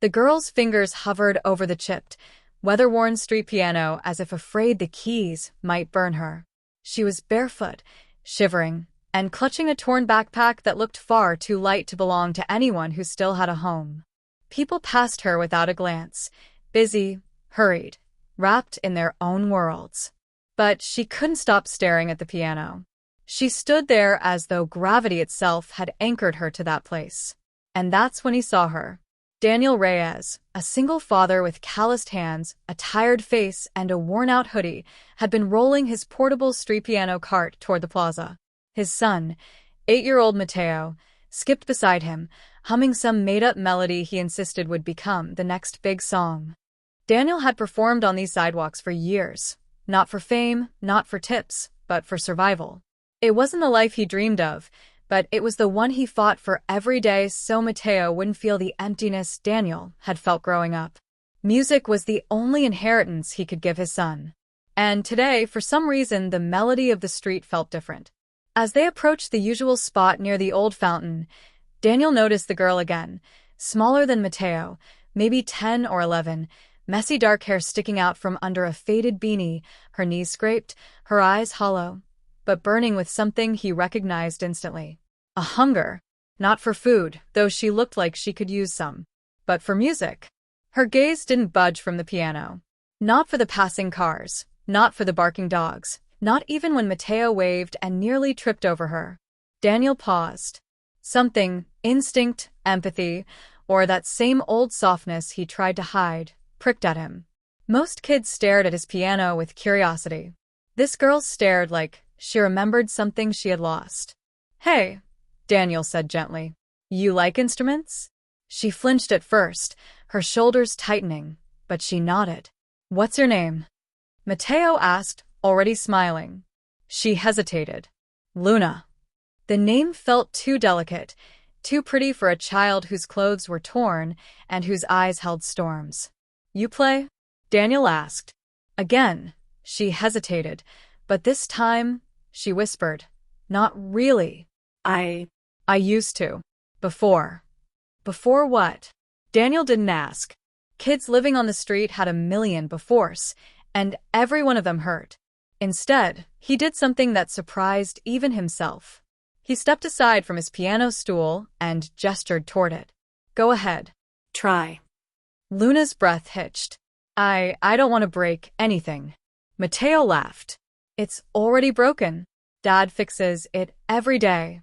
The girl's fingers hovered over the chipped, weather-worn street piano as if afraid the keys might burn her. She was barefoot, shivering, and clutching a torn backpack that looked far too light to belong to anyone who still had a home. People passed her without a glance, busy, hurried, wrapped in their own worlds. But she couldn't stop staring at the piano. She stood there as though gravity itself had anchored her to that place. And that's when he saw her. Daniel Reyes, a single father with calloused hands, a tired face, and a worn-out hoodie, had been rolling his portable street piano cart toward the plaza. His son, 8-year-old Mateo, skipped beside him, humming some made-up melody he insisted would become the next big song. Daniel had performed on these sidewalks for years, not for fame, not for tips, but for survival. It wasn't the life he dreamed of, but it was the one he fought for every day so Mateo wouldn't feel the emptiness Daniel had felt growing up. Music was the only inheritance he could give his son. And today, for some reason, the melody of the street felt different. As they approached the usual spot near the old fountain, Daniel noticed the girl again, smaller than Mateo, maybe 10 or 11, messy dark hair sticking out from under a faded beanie, her knees scraped, her eyes hollow, but burning with something he recognized instantly. A hunger. Not for food, though she looked like she could use some, but for music. Her gaze didn't budge from the piano. Not for the passing cars, not for the barking dogs, not even when Mateo waved and nearly tripped over her. Daniel paused. Something, instinct, empathy, or that same old softness he tried to hide, pricked at him. Most kids stared at his piano with curiosity. This girl stared like she remembered something she had lost. "Hey," Daniel said gently. "You like instruments?" She flinched at first, her shoulders tightening, but she nodded. "What's your name?" Mateo asked, already smiling. She hesitated. "Luna." The name felt too delicate, too pretty for a child whose clothes were torn and whose eyes held storms. "You play?" Daniel asked. Again, she hesitated, but this time, she whispered, "Not really. I used to. Before." Before what? Daniel didn't ask. Kids living on the street had a million befores, and every one of them hurt. Instead, he did something that surprised even himself. He stepped aside from his piano stool and gestured toward it. "Go ahead. Try." Luna's breath hitched. I don't want to break anything." Mateo laughed. "It's already broken. Dad fixes it every day."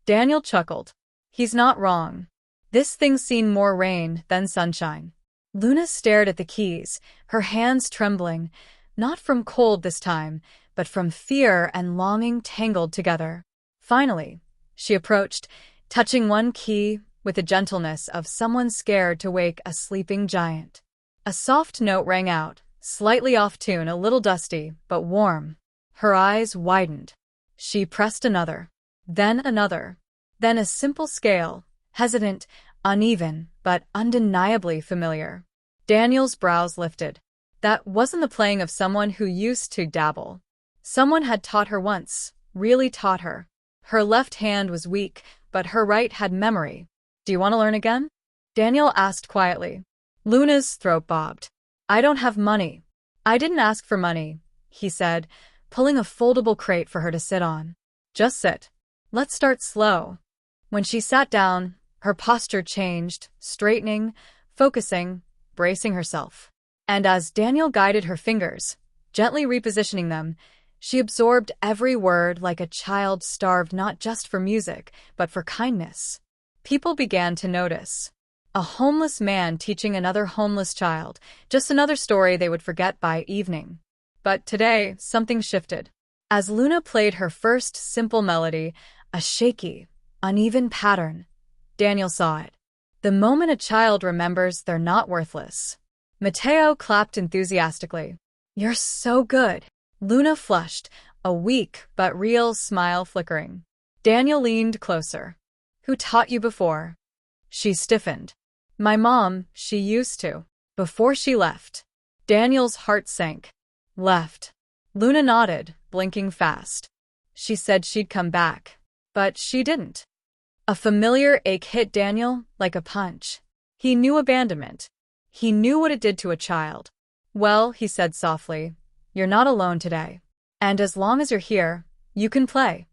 Daniel chuckled. He's not wrong. This thing's seen more rain than sunshine. Luna stared at the keys, her hands trembling, not from cold this time, but from fear and longing tangled together. Finally, she approached, touching one key with the gentleness of someone scared to wake a sleeping giant. A soft note rang out, slightly off tune, a little dusty, but warm. Her eyes widened. She pressed another, then another, then a simple scale, hesitant, uneven, but undeniably familiar. Daniel's brows lifted. That wasn't the playing of someone who used to dabble. Someone had taught her once, really taught her. Her left hand was weak, but her right had memory. "Do you want to learn again?" Daniel asked quietly. Luna's throat bobbed. "I don't have money." "I didn't ask for money," he said, pulling a foldable crate for her to sit on. "Just sit. Let's start slow." When she sat down, her posture changed, straightening, focusing, bracing herself. And as Daniel guided her fingers, gently repositioning them, she absorbed every word like a child starved not just for music, but for kindness. People began to notice. A homeless man teaching another homeless child, just another story they would forget by evening. But today, something shifted. As Luna played her first simple melody, a shaky, uneven pattern, Daniel saw it. The moment a child remembers they're not worthless. Mateo clapped enthusiastically. "You're so good." Luna flushed, a weak but real smile flickering. Daniel leaned closer. "Who taught you before?" She stiffened. "My mom, she used to. Before she left." Daniel's heart sank. "Left." Luna nodded, blinking fast. "She said she'd come back. But she didn't." A familiar ache hit Daniel like a punch. He knew abandonment. He knew what it did to a child. Well, he said softly, you're not alone today. And as long as you're here, you can play.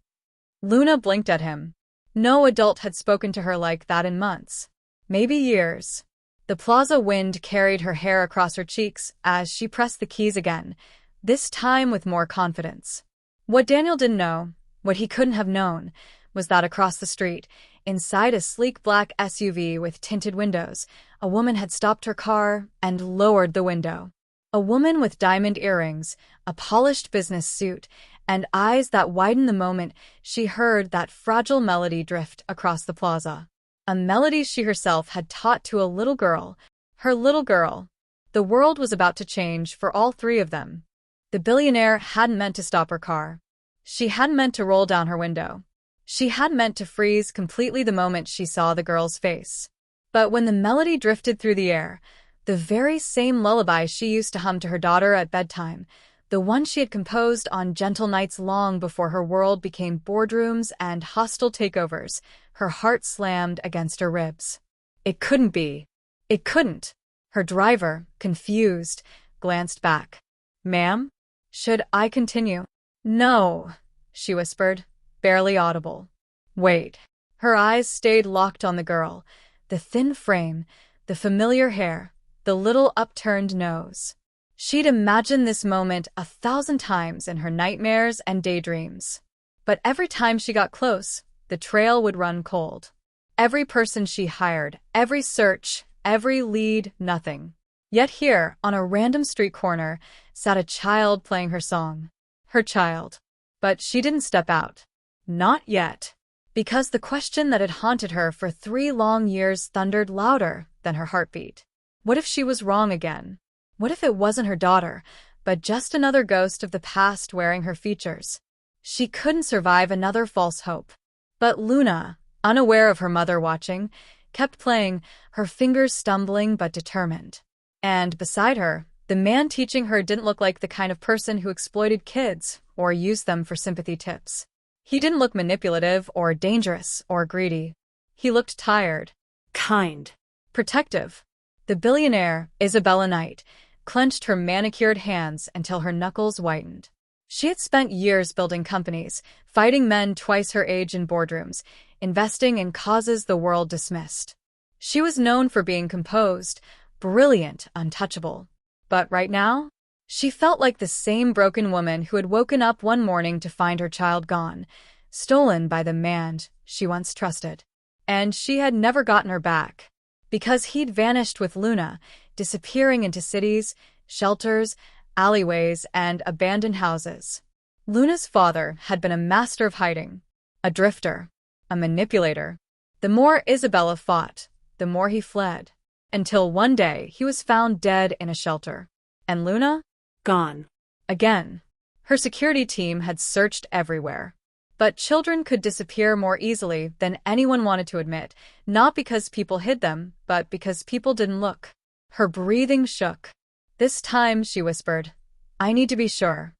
Luna blinked at him. No adult had spoken to her like that in months. Maybe years. The plaza wind carried her hair across her cheeks as she pressed the keys again, this time with more confidence. What Daniel didn't know, what he couldn't have known, was that across the street, inside a sleek black SUV with tinted windows, a woman had stopped her car and lowered the window. A woman with diamond earrings, a polished business suit, and eyes that widened the moment she heard that fragile melody drift across the plaza. A melody she herself had taught to a little girl, her little girl. The world was about to change for all three of them. The billionaire hadn't meant to stop her car. She hadn't meant to roll down her window. She hadn't meant to freeze completely the moment she saw the girl's face. But when the melody drifted through the air, the very same lullaby she used to hum to her daughter at bedtime, the one she had composed on gentle nights long before her world became boardrooms and hostile takeovers, her heart slammed against her ribs. It couldn't be. It couldn't. Her driver, confused, glanced back. Ma'am? Should I continue? No, she whispered, barely audible. Wait. Her eyes stayed locked on the girl, the thin frame, the familiar hair, the little upturned nose. She'd imagined this moment 1,000 times in her nightmares and daydreams. But every time she got close, the trail would run cold. Every person she hired, every search, every lead, nothing. Yet here, on a random street corner, sat a child playing her song. Her child. But she didn't step out. Not yet. Because the question that had haunted her for 3 long years thundered louder than her heartbeat. What if she was wrong again? What if it wasn't her daughter, but just another ghost of the past wearing her features? She couldn't survive another false hope. But Luna, unaware of her mother watching, kept playing, her fingers stumbling but determined. And beside her, the man teaching her didn't look like the kind of person who exploited kids or used them for sympathy tips. He didn't look manipulative or dangerous or greedy. He looked tired. Kind. Protective. The billionaire, Isabella Knight, clenched her manicured hands until her knuckles whitened. She had spent years building companies, fighting men twice her age in boardrooms, investing in causes the world dismissed. She was known for being composed, brilliant, untouchable. But right now, she felt like the same broken woman who had woken up one morning to find her child gone, stolen by the man she once trusted. And she had never gotten her back. Because he'd vanished with Luna, disappearing into cities, shelters, alleyways, and abandoned houses. Luna's father had been a master of hiding, a drifter, a manipulator. The more Isabella fought, the more he fled, until one day he was found dead in a shelter. And Luna? Gone. Again. Her security team had searched everywhere. But children could disappear more easily than anyone wanted to admit, not because people hid them, but because people didn't look. Her breathing shook. This time, she whispered, I need to be sure.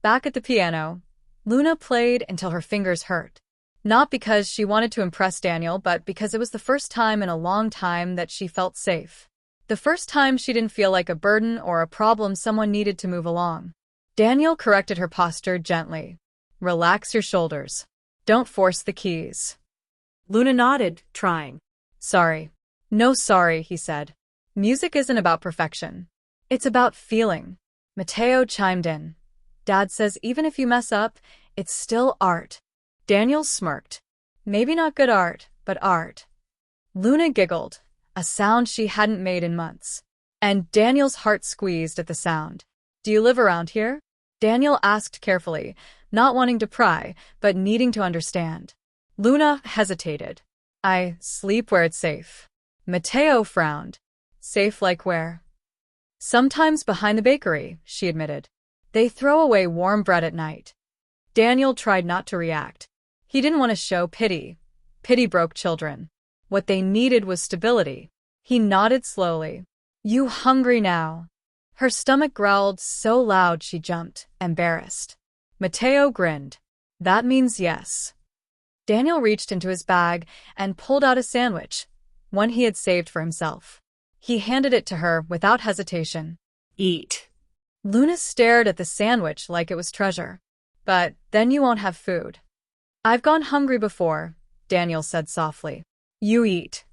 Back at the piano, Luna played until her fingers hurt. Not because she wanted to impress Daniel, but because it was the first time in a long time that she felt safe. The first time she didn't feel like a burden or a problem someone needed to move along. Daniel corrected her posture gently. Relax your shoulders. Don't force the keys. Luna nodded, trying. Sorry. No sorry, he said. Music isn't about perfection. It's about feeling. Mateo chimed in. Dad says even if you mess up, it's still art. Daniel smirked. Maybe not good art, but art. Luna giggled, a sound she hadn't made in months. And Daniel's heart squeezed at the sound. Do you live around here? Daniel asked carefully, not wanting to pry, but needing to understand. Luna hesitated. I sleep where it's safe. Mateo frowned. Safe like where? Sometimes behind the bakery, she admitted. They throw away warm bread at night. Daniel tried not to react. He didn't want to show pity. Pity broke children. What they needed was stability. He nodded slowly. You hungry now? Her stomach growled so loud she jumped, embarrassed. Mateo grinned. That means yes. Daniel reached into his bag and pulled out a sandwich. one he had saved for himself. He handed it to her without hesitation. Eat. Luna stared at the sandwich like it was treasure. But then you won't have food. I've gone hungry before, Daniel said softly. You eat.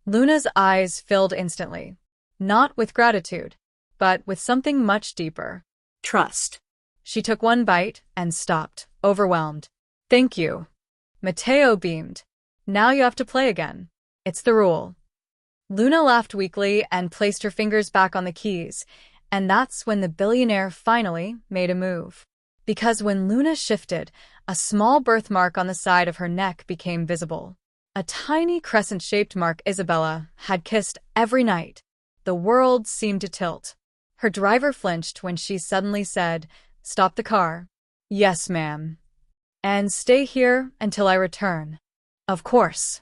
Luna's eyes filled instantly. Not with gratitude, but with something much deeper. Trust. She took one bite and stopped, overwhelmed. Thank you. Mateo beamed. Now you have to play again. It's the rule. Luna laughed weakly and placed her fingers back on the keys, and that's when the billionaire finally made a move. Because when Luna shifted, a small birthmark on the side of her neck became visible. A tiny crescent-shaped mark Isabella had kissed every night. The world seemed to tilt. Her driver flinched when she suddenly said, "Stop the car." "Yes, ma'am." "And stay here until I return." "Of course."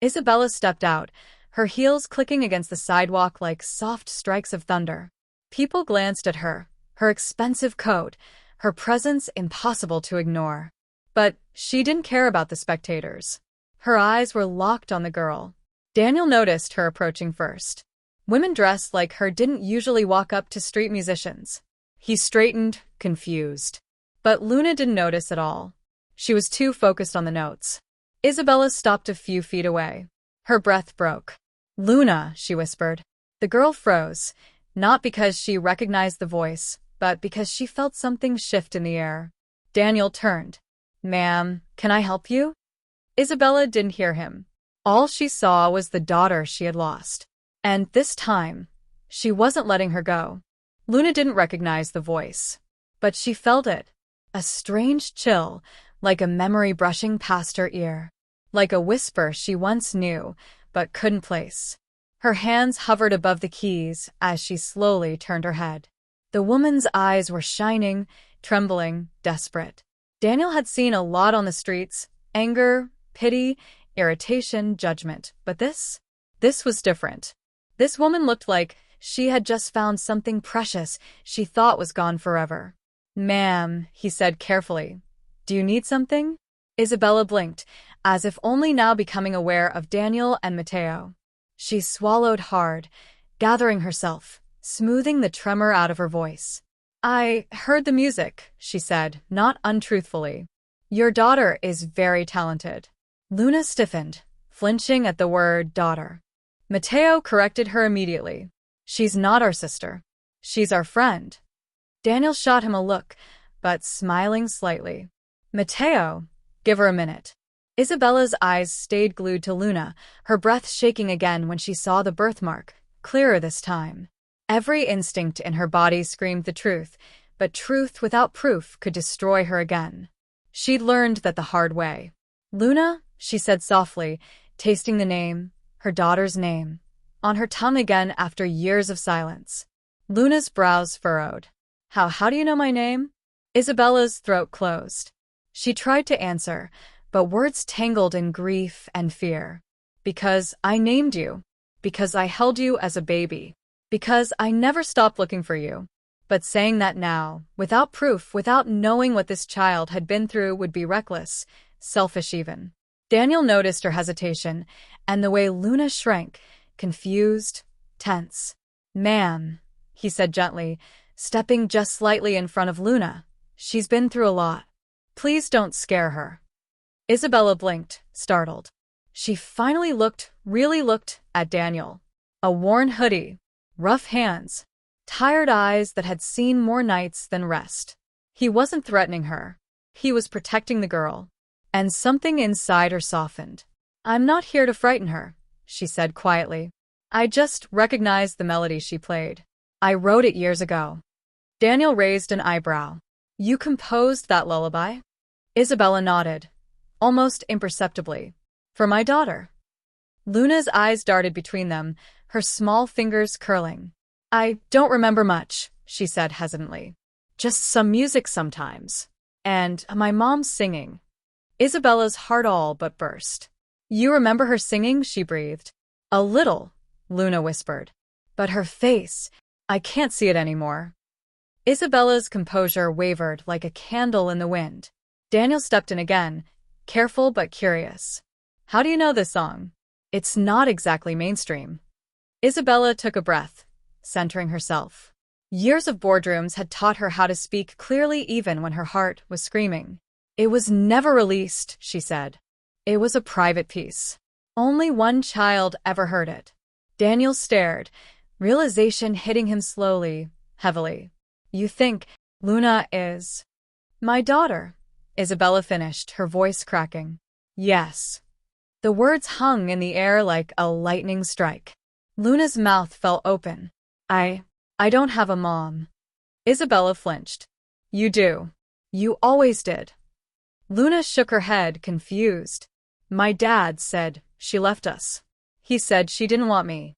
Isabella stepped out, her heels clicking against the sidewalk like soft strikes of thunder. People glanced at her, her expensive coat, her presence impossible to ignore. But she didn't care about the spectators. Her eyes were locked on the girl. Daniel noticed her approaching first. Women dressed like her didn't usually walk up to street musicians. He straightened, confused. But Luna didn't notice at all. She was too focused on the notes. Isabella stopped a few feet away. Her breath broke. "Luna," she whispered. The girl froze, not because she recognized the voice, but because she felt something shift in the air. Daniel turned. "Ma'am, can I help you?" Isabella didn't hear him. All she saw was the daughter she had lost. And this time, she wasn't letting her go. Luna didn't recognize the voice, but she felt it. A strange chill, like a memory brushing past her ear. Like a whisper she once knew, but couldn't place. Her hands hovered above the keys as she slowly turned her head. The woman's eyes were shining, trembling, desperate. Daniel had seen a lot on the streets: anger, pity, irritation, judgment. But this was different. This woman looked like she had just found something precious she thought was gone forever. "Ma'am," he said carefully. "Do you need something?" Isabella blinked, as if only now becoming aware of Daniel and Mateo. She swallowed hard, gathering herself, smoothing the tremor out of her voice. "I heard the music," she said, not untruthfully. "Your daughter is very talented." Luna stiffened, flinching at the word daughter. Mateo corrected her immediately. "She's not our sister. She's our friend." Daniel shot him a look, but smiling slightly. "Mateo, give her a minute." Isabella's eyes stayed glued to Luna, her breath shaking again when she saw the birthmark, clearer this time. Every instinct in her body screamed the truth, but truth without proof could destroy her again. She'd learned that the hard way. "Luna," she said softly, tasting the name, her daughter's name, on her tongue again after years of silence. Luna's brows furrowed. How do you know my name?" Isabella's throat closed. She tried to answer, but words tangled in grief and fear. "Because I named you. Because I held you as a baby. Because I never stopped looking for you." But saying that now, without proof, without knowing what this child had been through, would be reckless, selfish even. Daniel noticed her hesitation, and the way Luna shrank, confused, tense. "Ma'am," he said gently, stepping just slightly in front of Luna. "She's been through a lot. Please don't scare her." Isabella blinked, startled. She finally really looked, at Daniel. A worn hoodie, rough hands, tired eyes that had seen more nights than rest. He wasn't threatening her. He was protecting the girl. And something inside her softened. "I'm not here to frighten her," she said quietly. "I just recognized the melody she played. I wrote it years ago." Daniel raised an eyebrow. "You composed that lullaby?" Isabella nodded, almost imperceptibly. "For my daughter." Luna's eyes darted between them, her small fingers curling. "I don't remember much," she said hesitantly. "Just some music sometimes. And my mom's singing." Isabella's heart all but burst. "You remember her singing?" she breathed. "A little," Luna whispered. "But her face, I can't see it anymore." Isabella's composure wavered like a candle in the wind. Daniel stepped in again, careful but curious. "How do you know this song?" It's not exactly mainstream. Isabella took a breath, centering herself. Years of boardrooms had taught her how to speak clearly even when her heart was screaming. It was never released, she said. It was a private piece. Only one child ever heard it. Daniel stared, realization hitting him slowly, heavily. You think Luna is my daughter? Isabella finished, her voice cracking. Yes. The words hung in the air like a lightning strike. Luna's mouth fell open. I don't have a mom. Isabella flinched. You do. You always did. Luna shook her head, confused. My dad said she left us. He said she didn't want me.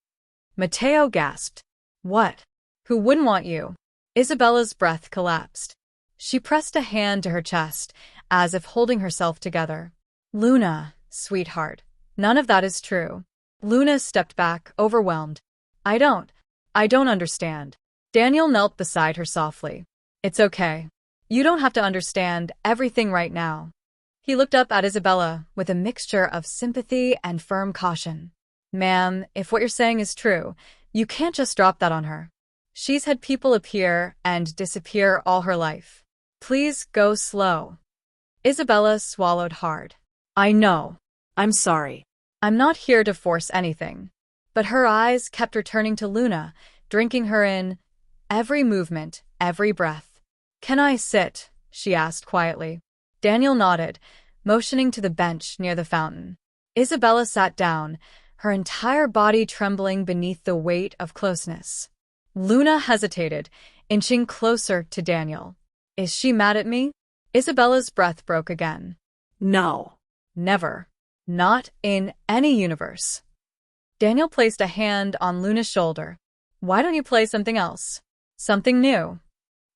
Mateo gasped. What? Who wouldn't want you? Isabella's breath collapsed. She pressed a hand to her chest, as if holding herself together. Luna, sweetheart, none of that is true. Luna stepped back, overwhelmed. I don't understand. Daniel knelt beside her softly. It's okay. You don't have to understand everything right now. He looked up at Isabella with a mixture of sympathy and firm caution. Ma'am, if what you're saying is true, you can't just drop that on her. She's had people appear and disappear all her life. Please go slow. Isabella swallowed hard. I know. I'm sorry. I'm not here to force anything. But her eyes kept returning to Luna, drinking her in. Every movement, every breath. Can I sit? She asked quietly. Daniel nodded, motioning to the bench near the fountain. Isabella sat down, her entire body trembling beneath the weight of closeness. Luna hesitated, inching closer to Daniel. Is she mad at me? Isabella's breath broke again. No. Never. Not in any universe. Daniel placed a hand on Luna's shoulder. Why don't you play something else? Something new.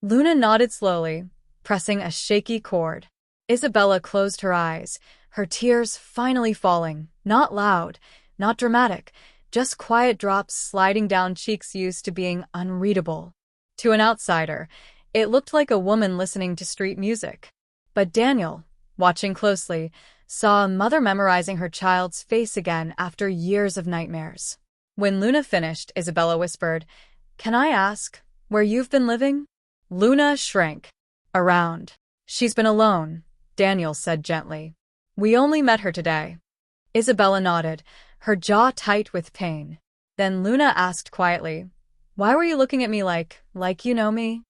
Luna nodded slowly, pressing a shaky chord. Isabella closed her eyes, her tears finally falling, not loud, not dramatic, just quiet drops sliding down cheeks used to being unreadable. To an outsider, it looked like a woman listening to street music. But Daniel, watching closely, saw a mother memorizing her child's face again after years of nightmares. When Luna finished, Isabella whispered, Can I ask where you've been living? Luna shrank. Around. She's been alone, Daniel said gently. We only met her today. Isabella nodded, her jaw tight with pain. Then Luna asked quietly, Why were you looking at me like you know me?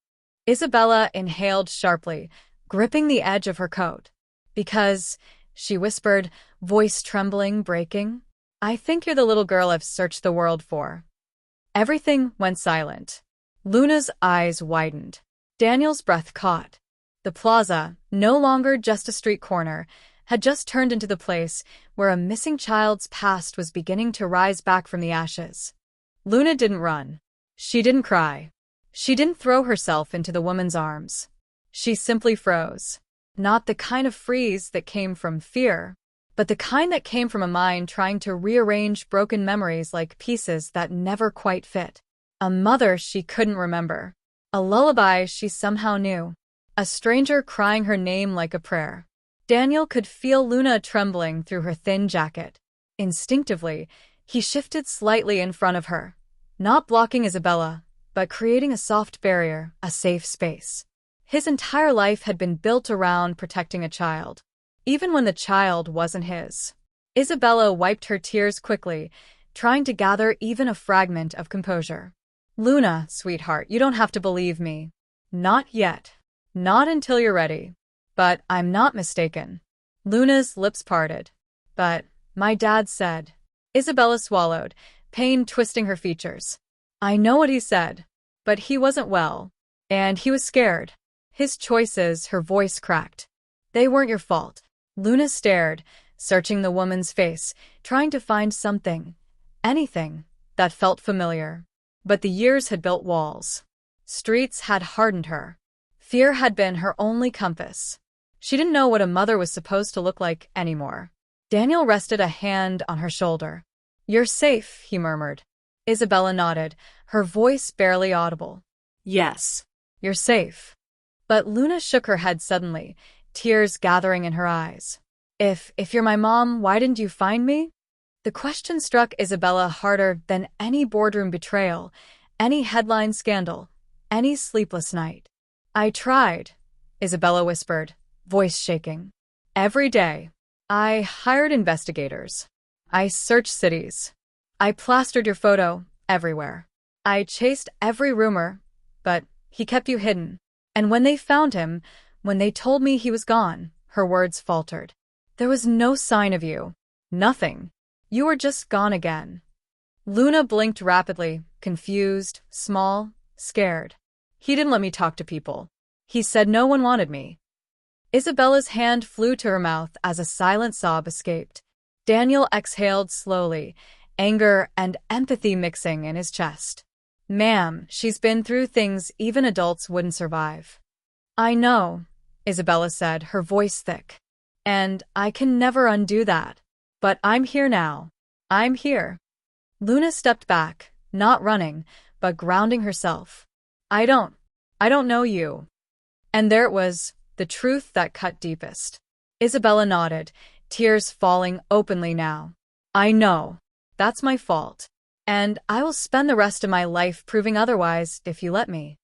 Isabella inhaled sharply, gripping the edge of her coat. Because, she whispered, voice trembling, breaking, I think you're the little girl I've searched the world for. Everything went silent. Luna's eyes widened. Daniel's breath caught. The plaza, no longer just a street corner, had just turned into the place where a missing child's past was beginning to rise back from the ashes. Luna didn't run. She didn't cry. She didn't throw herself into the woman's arms. She simply froze. Not the kind of freeze that came from fear, but the kind that came from a mind trying to rearrange broken memories like pieces that never quite fit. A mother she couldn't remember. A lullaby she somehow knew. A stranger crying her name like a prayer. Daniel could feel Luna trembling through her thin jacket. Instinctively, he shifted slightly in front of her, not blocking Isabella, but creating a soft barrier, a safe space. His entire life had been built around protecting a child, even when the child wasn't his. Isabella wiped her tears quickly, trying to gather even a fragment of composure. Luna, sweetheart, you don't have to believe me. Not yet. Not until you're ready. But I'm not mistaken. Luna's lips parted. But my dad said. Isabella swallowed, pain twisting her features. I know what he said. But he wasn't well. And he was scared. His choices, her voice cracked. They weren't your fault. Luna stared, searching the woman's face, trying to find something, anything, that felt familiar. But the years had built walls. Streets had hardened her. Fear had been her only compass. She didn't know what a mother was supposed to look like anymore. Daniel rested a hand on her shoulder. You're safe, he murmured. Isabella nodded, her voice barely audible. Yes. You're safe. But Luna shook her head suddenly, tears gathering in her eyes. If you're my mom, why didn't you find me? The question struck Isabella harder than any boardroom betrayal, any headline scandal, any sleepless night. I tried, Isabella whispered, voice shaking. Every day. I hired investigators. I searched cities. I plastered your photo everywhere. I chased every rumor, but he kept you hidden. And when they found him, when they told me he was gone, her words faltered. There was no sign of you. Nothing. You were just gone again. Luna blinked rapidly, confused, small, scared. He didn't let me talk to people. He said no one wanted me. Isabella's hand flew to her mouth as a silent sob escaped. Daniel exhaled slowly, anger and empathy mixing in his chest. Ma'am, she's been through things even adults wouldn't survive. I know, Isabella said, her voice thick. And I can never undo that. But I'm here now. I'm here. Luna stepped back, not running, but grounding herself. I don't know you. And there it was, the truth that cut deepest. Isabella nodded, tears falling openly now. I know. That's my fault. And I will spend the rest of my life proving otherwise if you let me.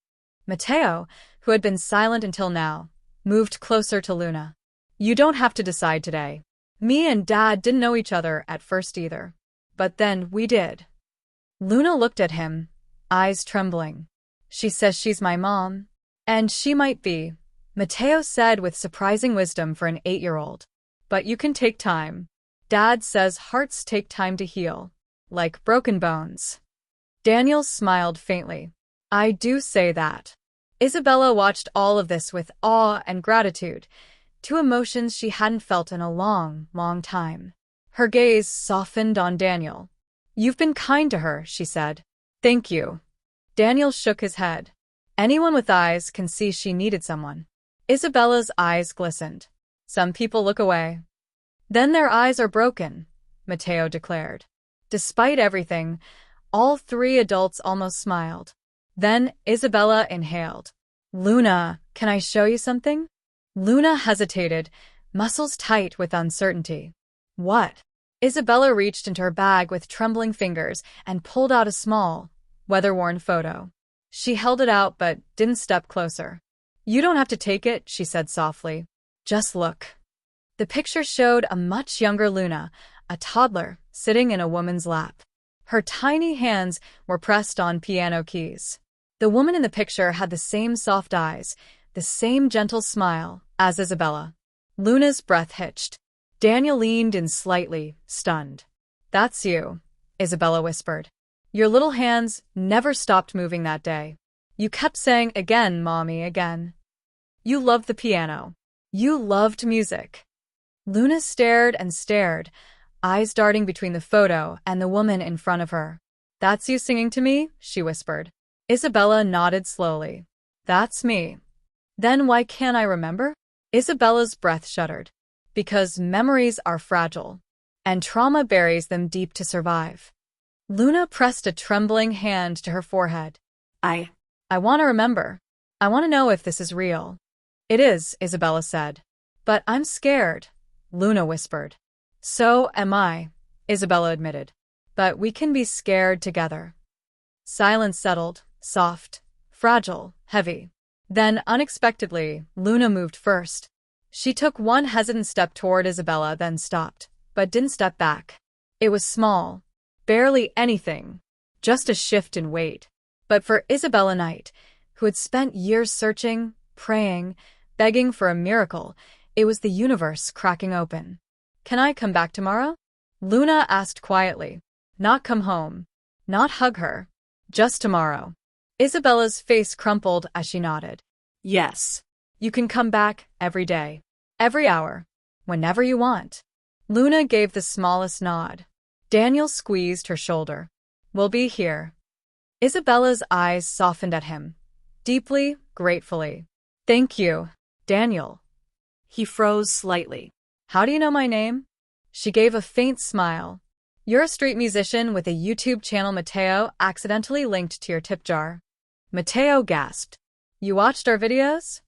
Matteo, who had been silent until now, moved closer to Luna. You don't have to decide today. Me and Dad didn't know each other at first either. But then we did. Luna looked at him, eyes trembling. She says she's my mom. And she might be, Matteo said with surprising wisdom for an 8-year-old. But you can take time. Dad says hearts take time to heal. Like broken bones. Daniel smiled faintly. I do say that. Isabella watched all of this with awe and gratitude, two emotions she hadn't felt in a long, long time. Her gaze softened on Daniel. You've been kind to her, she said. Thank you. Daniel shook his head. Anyone with eyes can see she needed someone. Isabella's eyes glistened. Some people look away. Then their eyes are broken, Matteo declared. Despite everything, all three adults almost smiled. Then Isabella inhaled. Luna, can I show you something? Luna hesitated, muscles tight with uncertainty. What? Isabella reached into her bag with trembling fingers and pulled out a small, weather-worn photo. She held it out but didn't step closer. You don't have to take it, she said softly. Just look. The picture showed a much younger Luna, a toddler, sitting in a woman's lap. Her tiny hands were pressed on piano keys. The woman in the picture had the same soft eyes, the same gentle smile as Isabella. Luna's breath hitched. Daniel leaned in slightly, stunned. That's you, Isabella whispered. Your little hands never stopped moving that day. You kept saying, again, Mommy, again. You loved the piano. You loved music. Luna stared and stared, eyes darting between the photo and the woman in front of her. That's you singing to me? She whispered. Isabella nodded slowly. That's me. Then why can't I remember? Isabella's breath shuddered. Because memories are fragile, and trauma buries them deep to survive. Luna pressed a trembling hand to her forehead. I want to remember. I want to know if this is real. It is, Isabella said. But I'm scared, Luna whispered. So am I, Isabella admitted. But we can be scared together. Silence settled, soft, fragile, heavy. Then, unexpectedly, Luna moved first. She took one hesitant step toward Isabella, then stopped, but didn't step back. It was small, barely anything, just a shift in weight. But for Isabella Knight, who had spent years searching, praying, begging for a miracle, it was the universe cracking open. Can I come back tomorrow? Luna asked quietly. Not come home. Not hug her. Just tomorrow. Isabella's face crumpled as she nodded. Yes. You can come back every day. Every hour. Whenever you want. Luna gave the smallest nod. Daniel squeezed her shoulder. We'll be here. Isabella's eyes softened at him. Deeply, gratefully. Thank you, Daniel. He froze slightly. How do you know my name? She gave a faint smile. You're a street musician with a YouTube channel Matteo accidentally linked to your tip jar. Matteo gasped. You watched our videos?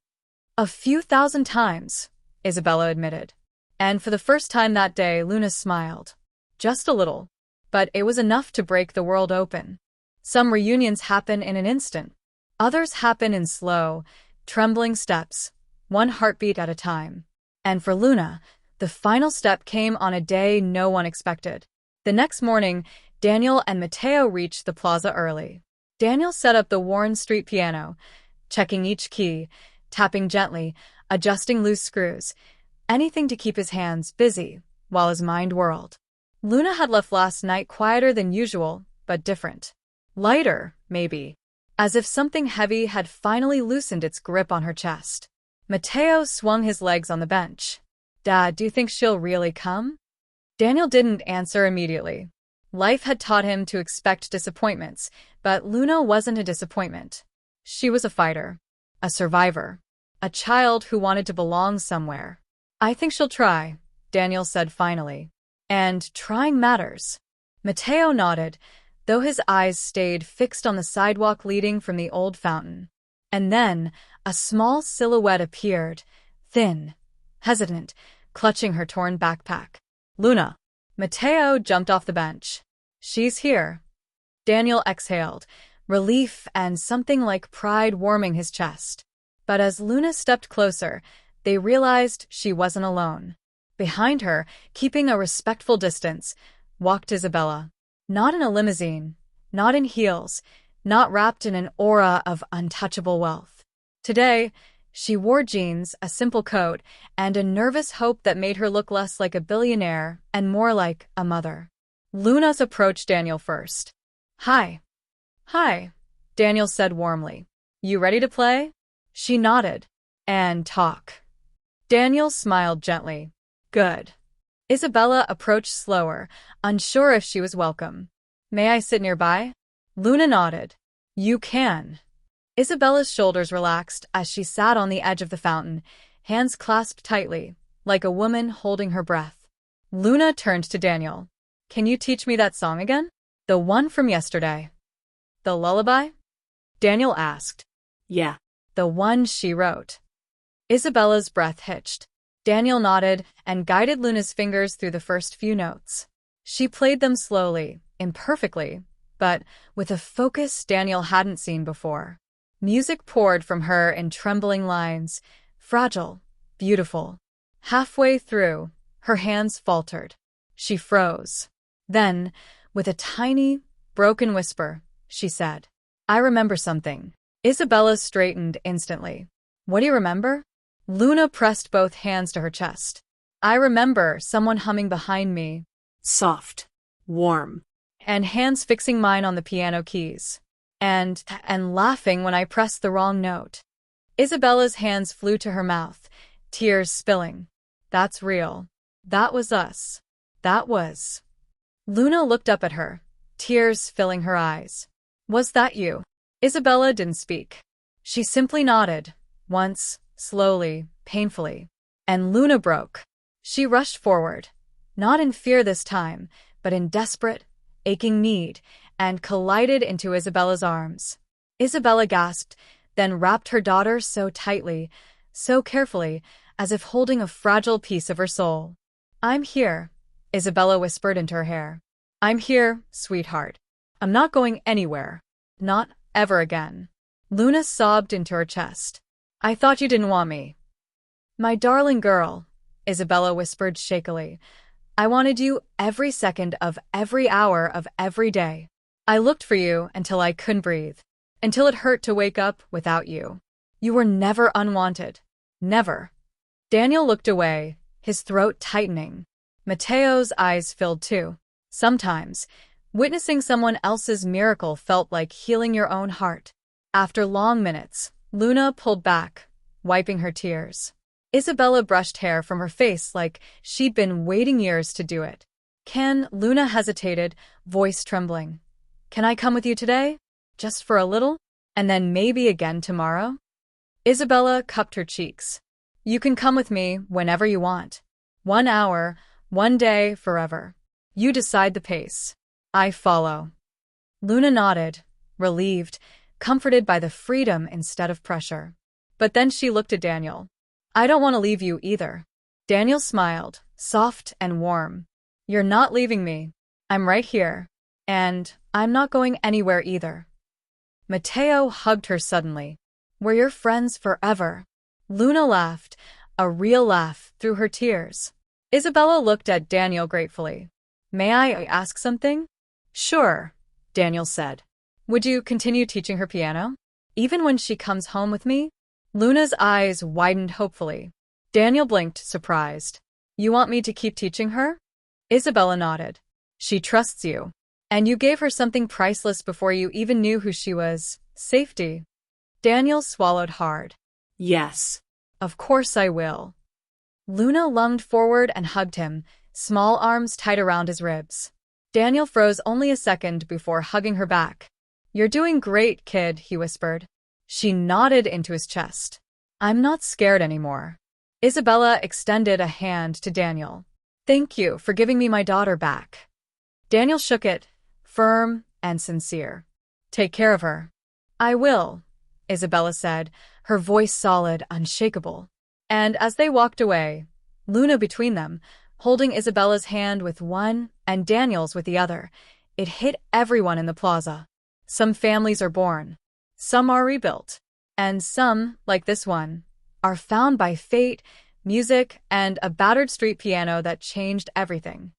A few thousand times, Isabella admitted. And for the first time that day, Luna smiled. Just a little. But it was enough to break the world open. Some reunions happen in an instant. Others happen in slow, trembling steps, one heartbeat at a time. And for Luna, the final step came on a day no one expected. The next morning, Daniel and Mateo reached the plaza early. Daniel set up the Warren Street piano, checking each key, tapping gently, adjusting loose screws, anything to keep his hands busy while his mind whirled. Luna had left last night quieter than usual, but different. Lighter, maybe. As if something heavy had finally loosened its grip on her chest. Mateo swung his legs on the bench. "Dad, do you think she'll really come?" Daniel didn't answer immediately. Life had taught him to expect disappointments, but Luna wasn't a disappointment. She was a fighter, a survivor, a child who wanted to belong somewhere. "I think she'll try," Daniel said finally. "And trying matters." Mateo nodded, though his eyes stayed fixed on the sidewalk leading from the old fountain. And then, a small silhouette appeared, thin, hesitant, clutching her torn backpack. "Luna!" Mateo jumped off the bench. "She's here." Daniel exhaled, relief and something like pride warming his chest. But as Luna stepped closer, they realized she wasn't alone. Behind her, keeping a respectful distance, walked Isabella. Not in a limousine, not in heels, not wrapped in an aura of untouchable wealth. Today, she wore jeans, a simple coat, and a nervous hope that made her look less like a billionaire and more like a mother. Luna's approached Daniel first. "Hi." "Hi," Daniel said warmly. "You ready to play?" She nodded. "And talk." Daniel smiled gently. "Good." Isabella approached slower, unsure if she was welcome. "May I sit nearby?" Luna nodded. "You can." Isabella's shoulders relaxed as she sat on the edge of the fountain, hands clasped tightly, like a woman holding her breath. Luna turned to Daniel. "Can you teach me that song again? The one from yesterday." "The lullaby?" Daniel asked. "Yeah." "The one she wrote." Isabella's breath hitched. Daniel nodded and guided Luna's fingers through the first few notes. She played them slowly, imperfectly, but with a focus Daniel hadn't seen before. Music poured from her in trembling lines, fragile, beautiful. Halfway through, her hands faltered. She froze. Then, with a tiny, broken whisper, she said, "I remember something." Isabella straightened instantly. "What do you remember?" Luna pressed both hands to her chest. "I remember someone humming behind me." Soft. Warm. And hands fixing mine on the piano keys. And laughing when I pressed the wrong note. Isabella's hands flew to her mouth, tears spilling. "That's real. That was us. That was." Luna looked up at her, tears filling her eyes. "Was that you?" Isabella didn't speak. She simply nodded, once, slowly, painfully. And Luna broke. She rushed forward, not in fear this time, but in desperate, aching need, and collided into Isabella's arms. Isabella gasped, then wrapped her daughter so tightly, so carefully, as if holding a fragile piece of her soul. "I'm here," Isabella whispered into her hair. "I'm here, sweetheart. I'm not going anywhere. Not ever again." Luna sobbed into her chest. "I thought you didn't want me." "My darling girl," Isabella whispered shakily. "I wanted you every second of every hour of every day. I looked for you until I couldn't breathe, until it hurt to wake up without you. You were never unwanted. Never." Daniel looked away, his throat tightening. Mateo's eyes filled too. Sometimes, witnessing someone else's miracle felt like healing your own heart. After long minutes, Luna pulled back, wiping her tears. Isabella brushed hair from her face like she'd been waiting years to do it. Luna hesitated, voice trembling. "Can I come with you today? Just for a little? And then maybe again tomorrow?" Isabella cupped her cheeks. "You can come with me whenever you want. 1 hour, 1 day, forever. You decide the pace. I follow." Luna nodded, relieved, comforted by the freedom instead of pressure. But then she looked at Daniel. "I don't want to leave you either." Daniel smiled, soft and warm. You're not leaving me. I'm right here. And I'm not going anywhere either. Mateo hugged her suddenly. We're your friends forever. Luna laughed, a real laugh through her tears. Isabella looked at Daniel gratefully. May I ask something? Sure, Daniel said. Would you continue teaching her piano? Even when she comes home with me? Luna's eyes widened hopefully. Daniel blinked, surprised. You want me to keep teaching her? Isabella nodded. She trusts you. And you gave her something priceless before you even knew who she was. Safety. Daniel swallowed hard. Yes. Of course I will. Luna lunged forward and hugged him, small arms tight around his ribs. Daniel froze only a second before hugging her back. You're doing great, kid, he whispered. She nodded into his chest. I'm not scared anymore. Isabella extended a hand to Daniel. Thank you for giving me my daughter back. Daniel shook it, firm and sincere. Take care of her. I will, Isabella said, her voice solid, unshakable. And as they walked away, Luna between them, holding Isabella's hand with one and Daniel's with the other, it hit everyone in the plaza. Some families are born, some are rebuilt, and some, like this one, are found by fate, music, and a battered street piano that changed everything.